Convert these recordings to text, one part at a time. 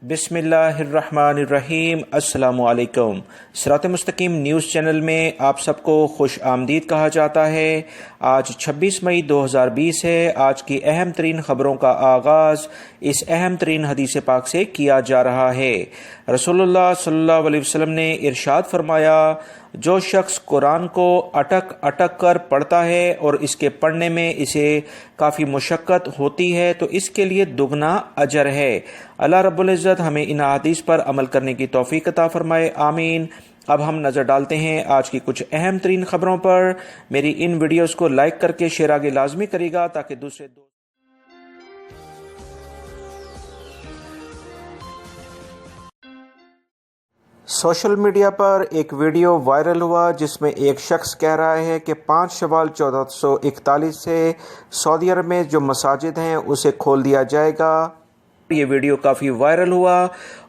بسم اللہ الرحمن الرحیم۔ السلام علیکم۔ صراط مستقیم نیوز چینل میں آپ سب کو خوش آمدید کہا جاتا ہے۔ آج 26 مئی 2020 ہے۔ آج کی اہم ترین خبروں کا آغاز اس اہم ترین حدیث پاک سے کیا جا رہا ہے۔ رسول اللہ صلی اللہ علیہ وسلم نے ارشاد فرمایا، جو شخص قرآن کو اٹک اٹک کر پڑھتا ہے اور اس کے پڑھنے میں اسے کافی مشقت ہوتی ہے تو اس کے لیے دگنا اجر ہے۔ اللہ رب العزت ہمیں ان احادیث پر عمل کرنے کی توفیق عطا فرمائے، آمین۔ اب ہم نظر ڈالتے ہیں آج کی کچھ اہم ترین خبروں پر۔ میری ان ویڈیوز کو لائک کر کے شیئر آگے لازمی کرے گا تاکہ دوسرے سوشل میڈیا پر ایک ویڈیو وائرل ہوا جس میں ایک شخص کہہ رہا ہے کہ 5 شوال 1441 سے سعودی عرب میں جو مساجد ہیں اسے کھول دیا جائے گا۔ یہ ویڈیو کافی وائرل ہوا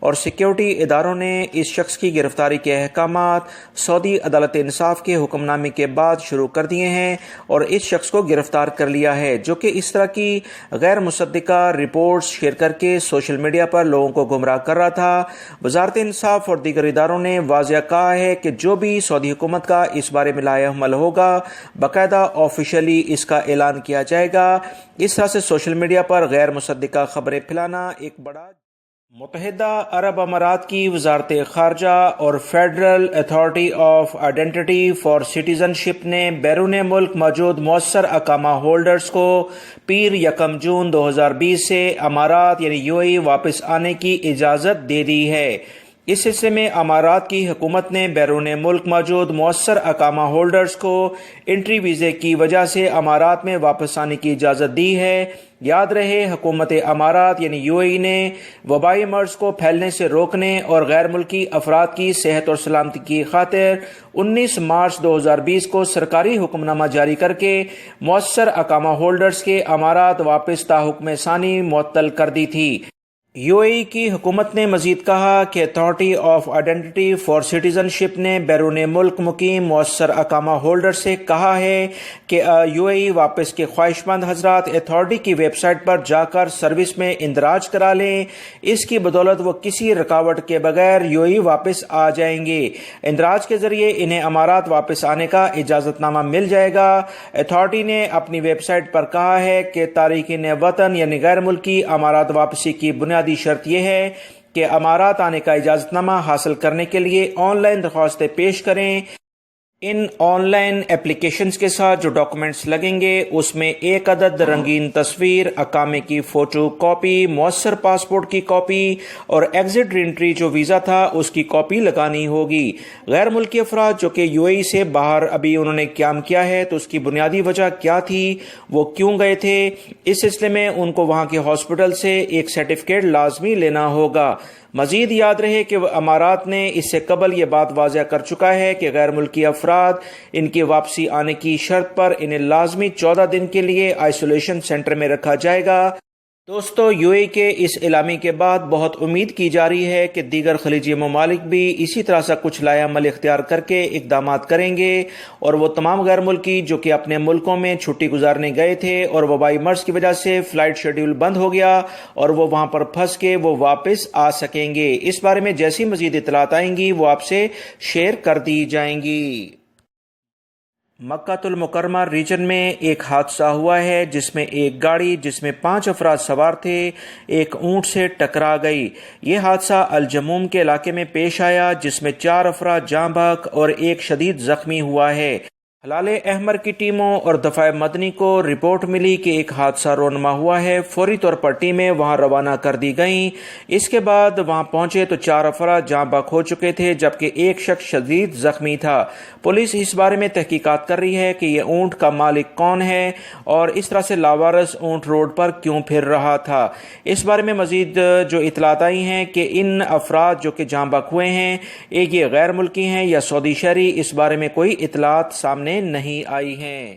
اور سیکیورٹی اداروں نے اس شخص کی گرفتاری کے احکامات سعودی عدالت انصاف کے حکم نامے کے بعد شروع کر دیے ہیں اور اس شخص کو گرفتار کر لیا ہے، جو کہ اس طرح کی غیر مصدقہ رپورٹس شیئر کر کے سوشل میڈیا پر لوگوں کو گمراہ کر رہا تھا۔ وزارت انصاف اور دیگر اداروں نے واضح کہا ہے کہ جو بھی سعودی حکومت کا اس بارے میں لائحہ عمل ہوگا، باقاعدہ آفیشیلی اس کا اعلان کیا جائے گا۔ اس طرح سے سوشل میڈیا پر غیر مصدقہ خبریں پھیلانا ایک بڑا متحدہ عرب امارات کی وزارت خارجہ اور federal authority of identity for citizenship نے بیرون ملک موجود مؤثر اقامہ ہولڈرز کو پیر 1 جون 2020 سے امارات یعنی UAE واپس آنے کی اجازت دے دی ہے۔ اس سلسلے میں امارات کی حکومت نے بیرون ملک موجود مؤثر اقامہ ہولڈرز کو انٹری ویزے کی وجہ سے امارات میں واپس آنے کی اجازت دی ہے۔ یاد رہے، حکومت امارات یعنی UAE نے وبائی مرض کو پھیلنے سے روکنے اور غیر ملکی افراد کی صحت اور سلامتی کی خاطر 19 مارچ 2020 کو سرکاری حکم نامہ جاری کر کے مؤثر اقامہ ہولڈرز کے امارات واپس تاحکم ثانی معطل کر دی تھی۔ UAE کی حکومت نے مزید کہا کہ authority of identity for citizenship نے بیرون ملک مقیم مؤثر اقامہ ہولڈر سے کہا ہے کہ UAE واپس کے خواہش مند حضرات اتھارٹی کی ویب سائٹ پر جا کر سروس میں اندراج کرا لیں۔ اس کی بدولت وہ کسی رکاوٹ کے بغیر UAE واپس آ جائیں گے۔ اندراج کے ذریعے انہیں امارات واپس آنے کا اجازت نامہ مل جائے گا۔ اتھارٹی نے اپنی ویب سائٹ پر کہا ہے کہ تارکین وطن یعنی غیر ملکی امارات واپسی کی بنیادی شرط یہ ہے کہ امارات آنے کا اجازت نامہ حاصل کرنے کے لیے آن لائن درخواستیں پیش کریں۔ ان آن لائن اپلیکیشنز کے ساتھ جو ڈاکومنٹس لگیں گے اس میں 1 عدد رنگین تصویر، اقامے کی فوٹو کاپی، مؤثر پاسپورٹ کی کاپی اور ایگزٹ ری انٹری جو ویزا تھا اس کی کاپی لگانی ہوگی۔ غیر ملکی افراد جو کہ UAE سے باہر ابھی انہوں نے قیام کیا ہے تو اس کی بنیادی وجہ کیا تھی، وہ کیوں گئے تھے، اس سلسلے میں ان کو وہاں کے ہاسپٹل سے ایک سرٹیفکیٹ لازمی لینا ہوگا۔ مزید یاد رہے کہ امارات نے اس سے قبل یہ بات واضح کر چکا ہے کہ غیر ملکی افراد ان کی واپسی آنے کی شرط پر انہیں لازمی 14 دن کے لیے آئسولیشن سینٹر میں رکھا جائے گا۔ دوستو، UAE کے اس اعلامی کے بعد بہت امید کی جا رہی ہے کہ دیگر خلیجی ممالک بھی اسی طرح سے کچھ لائحہ عمل اختیار کر کے اقدامات کریں گے اور وہ تمام غیر ملکی جو کہ اپنے ملکوں میں چھٹی گزارنے گئے تھے اور وبائی مرض کی وجہ سے فلائٹ شیڈیول بند ہو گیا اور وہ وہاں پر پھنس کے وہ واپس آ سکیں گے۔ اس بارے میں جیسی مزید اطلاعات آئیں گی وہ آپ سے شیئر کر دی جائیں گی۔ مکہ المکرمہ ریجن میں ایک حادثہ ہوا ہے جس میں ایک گاڑی جس میں 5 افراد سوار تھے ایک اونٹ سے ٹکرا گئی۔ یہ حادثہ الجموم کے علاقے میں پیش آیا جس میں 4 افراد جاں بحق اور ایک شدید زخمی ہوا ہے۔ ہلال احمر کی ٹیموں اور دفاع مدنی کو رپورٹ ملی کہ ایک حادثہ رونما ہوا ہے۔ فوری طور پر ٹیمیں وہاں روانہ کر دی گئیں۔ اس کے بعد وہاں پہنچے تو 4 افراد جاں بحق ہو چکے تھے جبکہ ایک شخص شدید زخمی تھا۔ پولیس اس بارے میں تحقیقات کر رہی ہے کہ یہ اونٹ کا مالک کون ہے اور اس طرح سے لاوارث اونٹ روڈ پر کیوں پھر رہا تھا۔ اس بارے میں مزید جو اطلاعات آئی ہیں کہ ان افراد جو کہ جاں بحق ہوئے ہیں ایک یہ غیر ملکی ہیں یا سعودی شہری، اس بارے میں کوئی اطلاعات سامنے نہیں آئی ہیں۔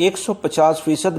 150%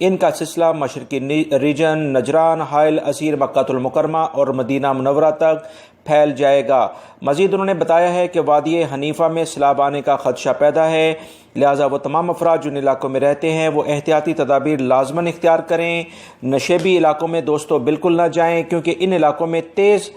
ان کا سلسلہ مشرقی ریجن، نجران، حائل، عسیر، مکہ المکرمہ اور مدینہ منورہ تک پھیل جائے گا۔ مزید انہوں نے بتایا ہے کہ وادی حنیفہ میں سیلاب آنے کا خدشہ پیدا ہے، لہٰذا وہ تمام افراد جو ان علاقوں میں رہتے ہیں وہ احتیاطی تدابیر لازماً اختیار کریں۔ نشیبی علاقوں میں دوستوں بالکل نہ جائیں کیونکہ ان علاقوں میں تیز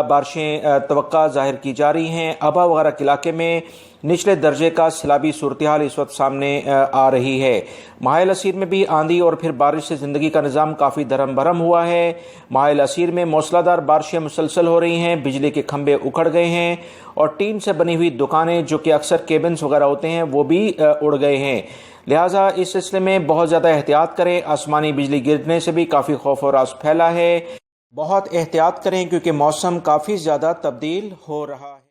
بارشیں توقع ظاہر کی جا رہی ہیں۔ ابا وغیرہ کے علاقے میں نچلے درجے کا سیلابی صورتحال اس وقت سامنے آ رہی ہے۔ ماحل اسیر میں بھی آندھی اور پھر بارش سے زندگی کا نظام کافی درہم برہم ہوا ہے۔ ماحل اسیر میں موسلا دھار بارشیں مسلسل ہو رہی ہیں، بجلی کے کھمبے اکھڑ گئے ہیں اور ٹین سے بنی ہوئی دکانیں جو کہ اکثر کیبنز وغیرہ ہوتے ہیں وہ بھی اڑ گئے ہیں، لہٰذا اس سلسلے میں بہت زیادہ احتیاط کریں۔ آسمانی بجلی گرنے سے بھی کافی خوف و راز پھیلا ہے، بہت احتیاط کریں کیونکہ موسم کافی زیادہ تبدیل ہو رہا ہے۔